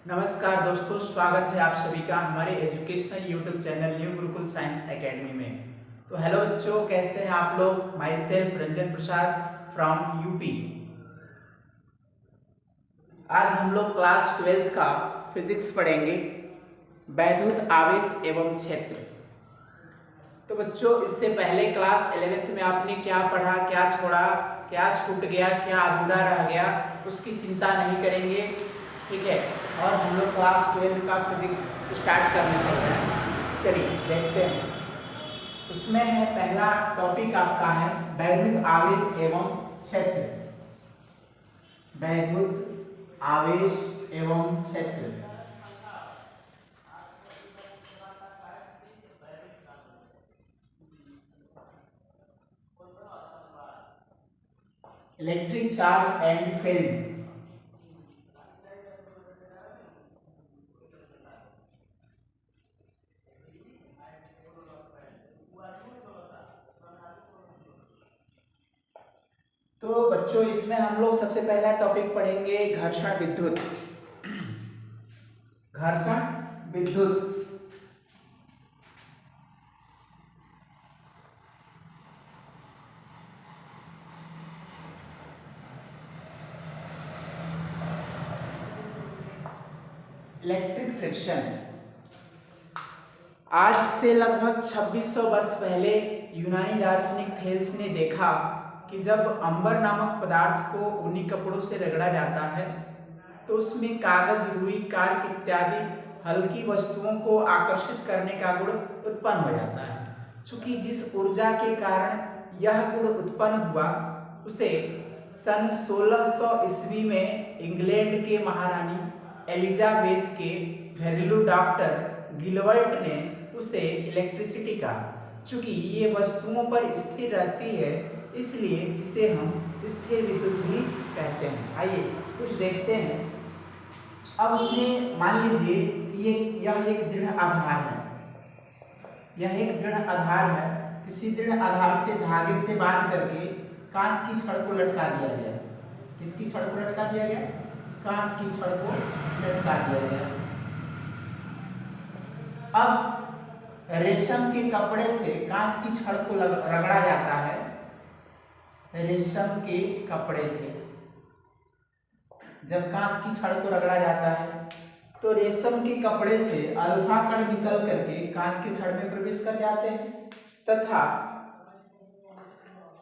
नमस्कार दोस्तों, स्वागत है आप सभी का हमारे educational YouTube channel new Gurukul science academy में। तो हेलो बच्चों, कैसे हैं आप लोग। My self Ranjan Prasad from UP. आज हम लोग क्लास 12th का फिजिक्स पढ़ेंगे, वैद्युत आवेश एवं क्षेत्र। तो बच्चों, इससे पहले क्लास 11th में आपने क्या पढ़ा, क्या छोड़ा, क्या छूट गया, क्या अधूरा रह गया, उसकी चिंता नहीं करेंगे, ठीक है। और हम लोग क्लास 12 का फिजिक्स स्टार्ट करने चल रहे हैं। चलिए देखते हैं। उसमें है पहला टॉपिक आपका है वैद्युत आवेश एवं क्षेत्र। वैद्युत आवेश एवं क्षेत्र। Electric charge and field. तो बच्चों, इसमें हम लोग सबसे पहला टॉपिक पढ़ेंगे घर्षण विद्युत। घर्षण विद्युत। Electric friction. आज से लगभग 2600 वर्ष पहले यूनानी दार्शनिक थेल्स ने देखा कि जब अंबर नामक पदार्थ को ऊनी कपड़ों से रगड़ा जाता है तो उसमें कागज, रुई, कार्क इत्यादि हल्की वस्तुओं को आकर्षित करने का गुण उत्पन्न हो जाता है। चूंकि जिस ऊर्जा के कारण यह गुण उत्पन्न हुआ उसे सन 1600 ईस्वी में इंग्लैंड के महारानी एलिजाबेथ के घरेलू डॉक्टर गिलबर्ट ने उसे इलेक्ट्रिसिटी कहा। चूंकि ये वस्तुओं पर स्थिर रहती है इसलिए इसे हम स्थिर विद्युत भी कहते हैं। आइए कुछ देखते हैं। अब उसने मान लीजिए कि यह एक दृढ़ आधार है। यह एक दृढ़ आधार है। किसी दृढ़ आधार से धागे से बांध करके कांच की छड़ को लटका दिया गया। किसकी छड़ को लटका दिया गया? कांच की छड़ को लटका दिया गया। अब रेशम के कपड़े से कांच की छड़ को रगड़ा जाता है। रेशम के कपड़े से जब कांच की छड़ को रगड़ा जाता है तो रेशम के कपड़े से अल्फा कण निकल करके कांच की छड़ में प्रवेश कर जाते हैं तथा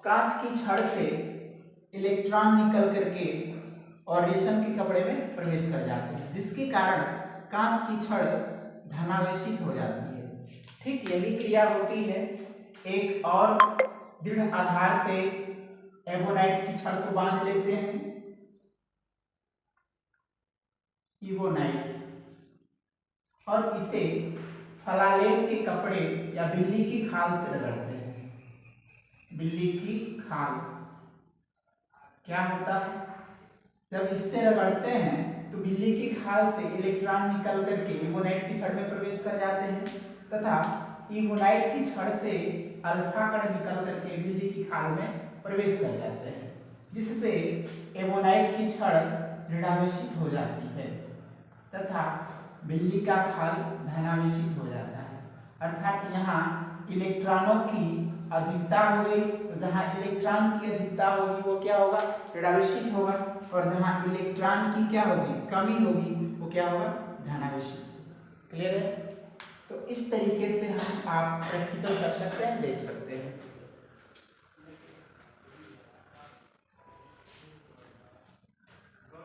कांच की छड़ से इलेक्ट्रॉन निकल करके और रेशम के कपड़े में प्रवेश कर जाते हैं, जिसके कारण कांच की छड़ धनावेशित हो जाती है। ठीक यही क्रिया होती है एक और दृढ़ आधार से एबोनाइट की छड़ को बांध लेते हैं, इबोनाइट, और इसे फलालेन के कपड़े या बिल्ली की खाल से रगड़ते हैं। बिल्ली की खाल क्या होता है? जब इससे रगड़ते हैं तो बिल्ली की खाल से इलेक्ट्रॉन निकल करके इबोनाइट की छड़ में प्रवेश कर जाते हैं तथा इबोनाइट की छड़ से अल्फा कण निकल करके बिल्ली की खाल में प्रवेश कर जाते हैं, जिससे एबोनाइट की छड़ ऋणावेशित हो जाती है तथा बिल्ली का खाल धनावेशित हो जाता है। अर्थात यहाँ इलेक्ट्रॉनों की अधिकता हो गई, तो जहाँ इलेक्ट्रॉन की अधिकता होगी वो क्या होगा? ऋणावेशित होगा, और जहाँ इलेक्ट्रॉन की क्या होगी? कमी होगी, वो क्या होगा? धनावेशित। क्लियर है? तो इस तरीके से हम आप प्रैक्टिकल कर सकते हैं, देख सकते हैं।